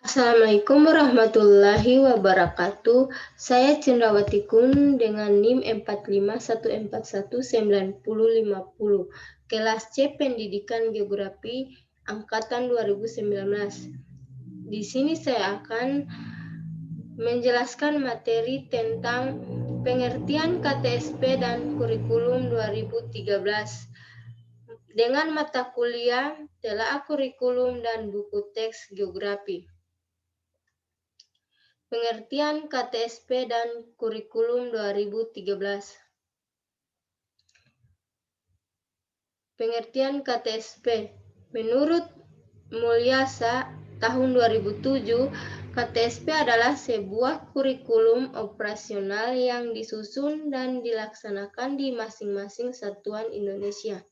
Assalamualaikum warahmatullahi wabarakatuh. Saya Cendrawati Kun dengan NIM 4514195050, kelas C Pendidikan Geografi angkatan 2019. Di sini saya akan menjelaskan materi tentang pengertian KTSP dan kurikulum 2013 dengan mata kuliah telaah kurikulum dan buku teks geografi. Pengertian KTSP dan kurikulum 2013. Pengertian KTSP. Menurut Mulyasa tahun 2007, KTSP adalah sebuah kurikulum operasional yang disusun dan dilaksanakan di masing-masing satuan Indonesia.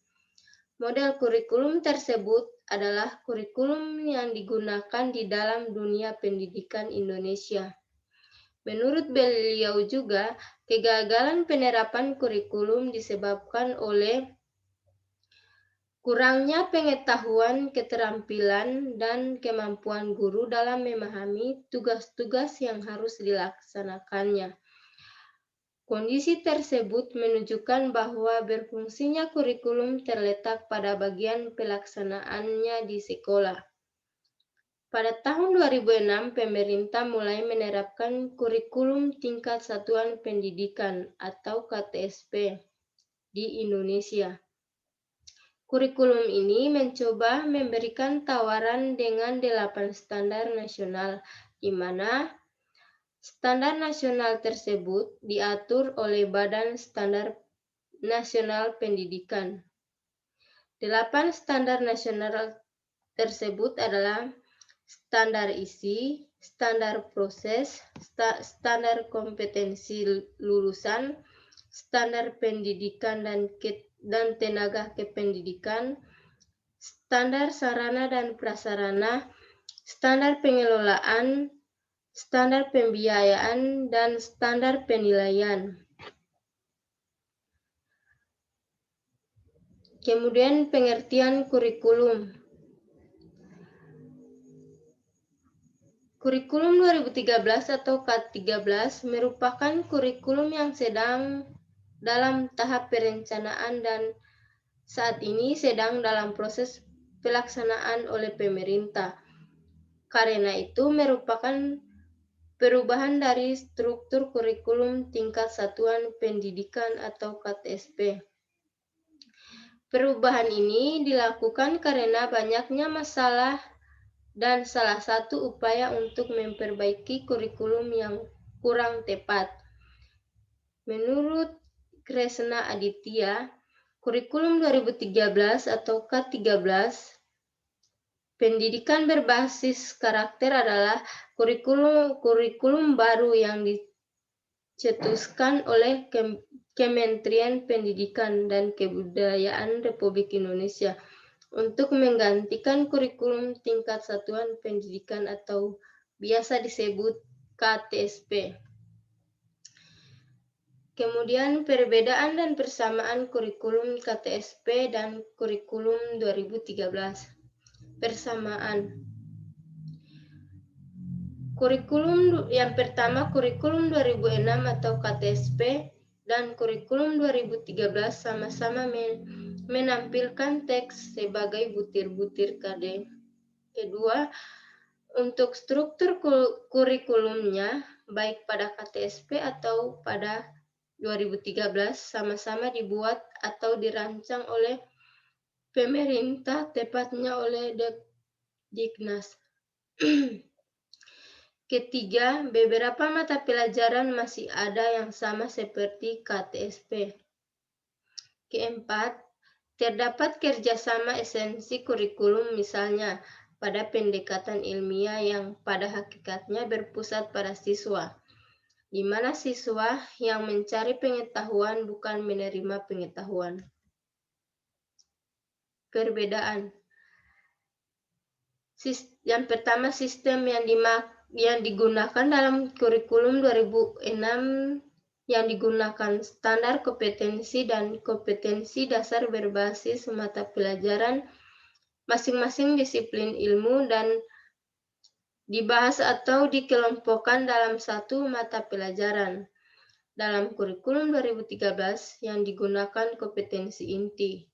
Model kurikulum tersebut adalah kurikulum yang digunakan di dalam dunia pendidikan Indonesia. Menurut beliau juga, kegagalan penerapan kurikulum disebabkan oleh kurangnya pengetahuan, keterampilan, dan kemampuan guru dalam memahami tugas-tugas yang harus dilaksanakannya. Kondisi tersebut menunjukkan bahwa berfungsinya kurikulum terletak pada bagian pelaksanaannya di sekolah. Pada tahun 2006, pemerintah mulai menerapkan kurikulum tingkat satuan pendidikan atau KTSP di Indonesia. Kurikulum ini mencoba memberikan tawaran dengan 8 standar nasional, di mana standar nasional tersebut diatur oleh Badan Standar Nasional Pendidikan. 8 standar nasional tersebut adalah standar isi, standar proses, standar kompetensi lulusan, standar pendidikan dan tenaga kependidikan, standar sarana dan prasarana, standar pengelolaan, standar pembiayaan, dan standar penilaian. Kemudian pengertian kurikulum. Kurikulum 2013 atau K13 merupakan kurikulum yang sedang dalam tahap perencanaan dan saat ini sedang dalam proses pelaksanaan oleh pemerintah. Karena itu merupakan perubahan dari struktur kurikulum tingkat satuan pendidikan atau KTSP. Perubahan ini dilakukan karena banyaknya masalah dan salah satu upaya untuk memperbaiki kurikulum yang kurang tepat. Menurut Kresna Aditya, kurikulum 2013 atau K13, pendidikan berbasis karakter adalah kurikulum baru yang dicetuskan oleh Kementerian Pendidikan dan Kebudayaan Republik Indonesia untuk menggantikan kurikulum tingkat satuan pendidikan atau biasa disebut KTSP. Kemudian perbedaan dan persamaan kurikulum KTSP dan kurikulum 2013. Persamaan. Kurikulum yang pertama, kurikulum 2006 atau KTSP dan kurikulum 2013 sama-sama menampilkan teks sebagai butir-butir KD. Kedua, untuk struktur kurikulumnya, baik pada KTSP atau pada 2013, sama-sama dibuat atau dirancang oleh pemerintah, tepatnya oleh Diknas. Ketiga, beberapa mata pelajaran masih ada yang sama seperti KTSP. Keempat, terdapat kerjasama esensi kurikulum, misalnya pada pendekatan ilmiah yang pada hakikatnya berpusat pada siswa, di mana siswa yang mencari pengetahuan bukan menerima pengetahuan. Perbedaan. Yang pertama, sistem yang digunakan dalam kurikulum 2006 yang digunakan standar kompetensi dan kompetensi dasar berbasis mata pelajaran masing-masing disiplin ilmu dan dibahas atau dikelompokkan dalam satu mata pelajaran. Dalam kurikulum 2013 yang digunakan kompetensi inti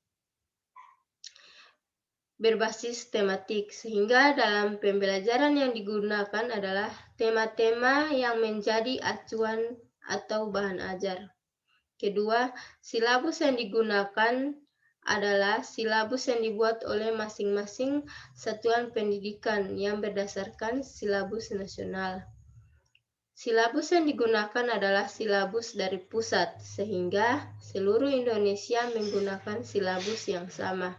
berbasis tematik, sehingga dalam pembelajaran yang digunakan adalah tema-tema yang menjadi acuan atau bahan ajar. Kedua, silabus yang digunakan adalah silabus yang dibuat oleh masing-masing satuan pendidikan yang berdasarkan silabus nasional. Silabus yang digunakan adalah silabus dari pusat, sehingga seluruh Indonesia menggunakan silabus yang sama.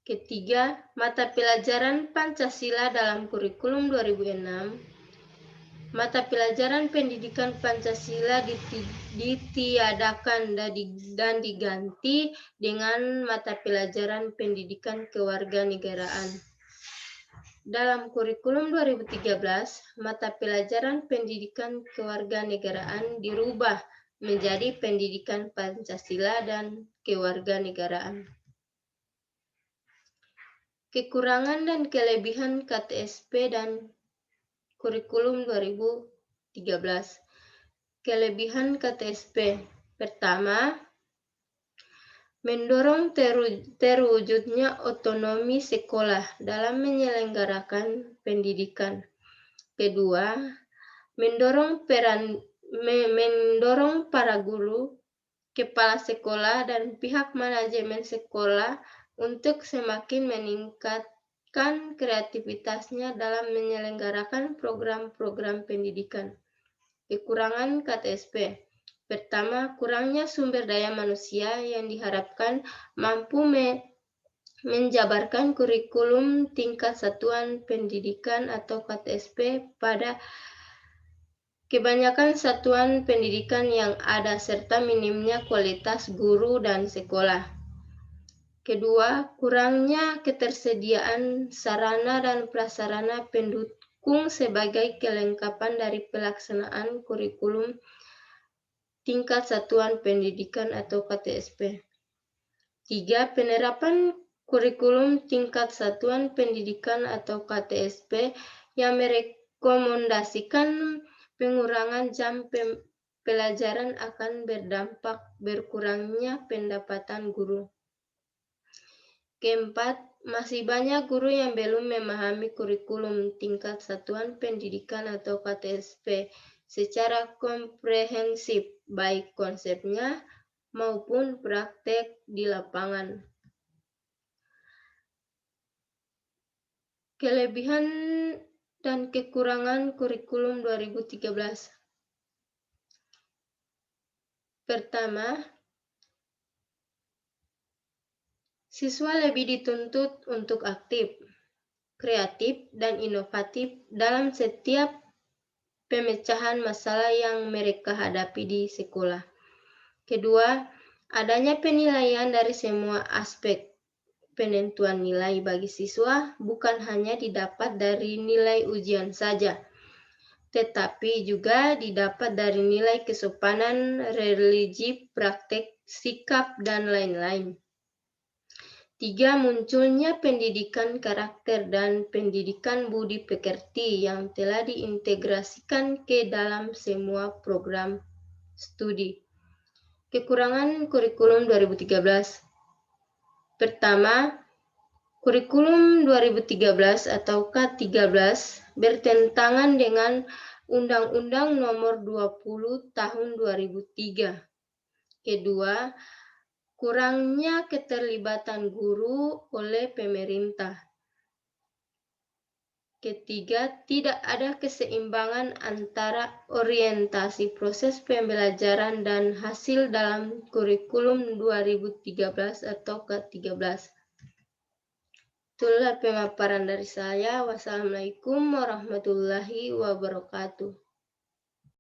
Ketiga, mata pelajaran Pancasila dalam kurikulum 2006. Mata pelajaran pendidikan Pancasila ditiadakan dan diganti dengan mata pelajaran pendidikan kewarganegaraan. Dalam kurikulum 2013, mata pelajaran pendidikan kewarganegaraan dirubah menjadi pendidikan Pancasila dan kewarganegaraan. Kekurangan dan kelebihan KTSP dan kurikulum 2013. Kelebihan KTSP. Pertama, mendorong terwujudnya otonomi sekolah dalam menyelenggarakan pendidikan. Kedua, mendorong para guru, kepala sekolah, dan pihak manajemen sekolah untuk semakin meningkatkan kreativitasnya dalam menyelenggarakan program-program pendidikan. Kekurangan KTSP. Pertama, kurangnya sumber daya manusia yang diharapkan mampu menjabarkan kurikulum tingkat satuan pendidikan atau KTSP pada kebanyakan satuan pendidikan yang ada, serta minimnya kualitas guru dan sekolah. Kedua, kurangnya ketersediaan sarana dan prasarana pendukung sebagai kelengkapan dari pelaksanaan kurikulum tingkat satuan pendidikan atau KTSP. Tiga, penerapan kurikulum tingkat satuan pendidikan atau KTSP yang merekomendasikan pengurangan jam pelajaran akan berdampak berkurangnya pendapatan guru. Keempat, masih banyak guru yang belum memahami kurikulum tingkat satuan pendidikan atau KTSP secara komprehensif, baik konsepnya maupun praktek di lapangan. Kelebihan dan kekurangan kurikulum 2013. Pertama, siswa lebih dituntut untuk aktif, kreatif, dan inovatif dalam setiap pemecahan masalah yang mereka hadapi di sekolah. Kedua, adanya penilaian dari semua aspek. Penentuan nilai bagi siswa bukan hanya didapat dari nilai ujian saja, tetapi juga didapat dari nilai kesopanan, religi, praktek, sikap, dan lain-lain. Tiga, munculnya pendidikan karakter dan pendidikan budi pekerti yang telah diintegrasikan ke dalam semua program studi. Kekurangan kurikulum 2013. Pertama, kurikulum 2013 atau K13 bertentangan dengan Undang-Undang Nomor 20 Tahun 2003. Kedua, kurangnya keterlibatan guru oleh pemerintah. Ketiga, tidak ada keseimbangan antara orientasi proses pembelajaran dan hasil dalam kurikulum 2013 atau K13. Itulah pemaparan dari saya. Wassalamualaikum warahmatullahi wabarakatuh.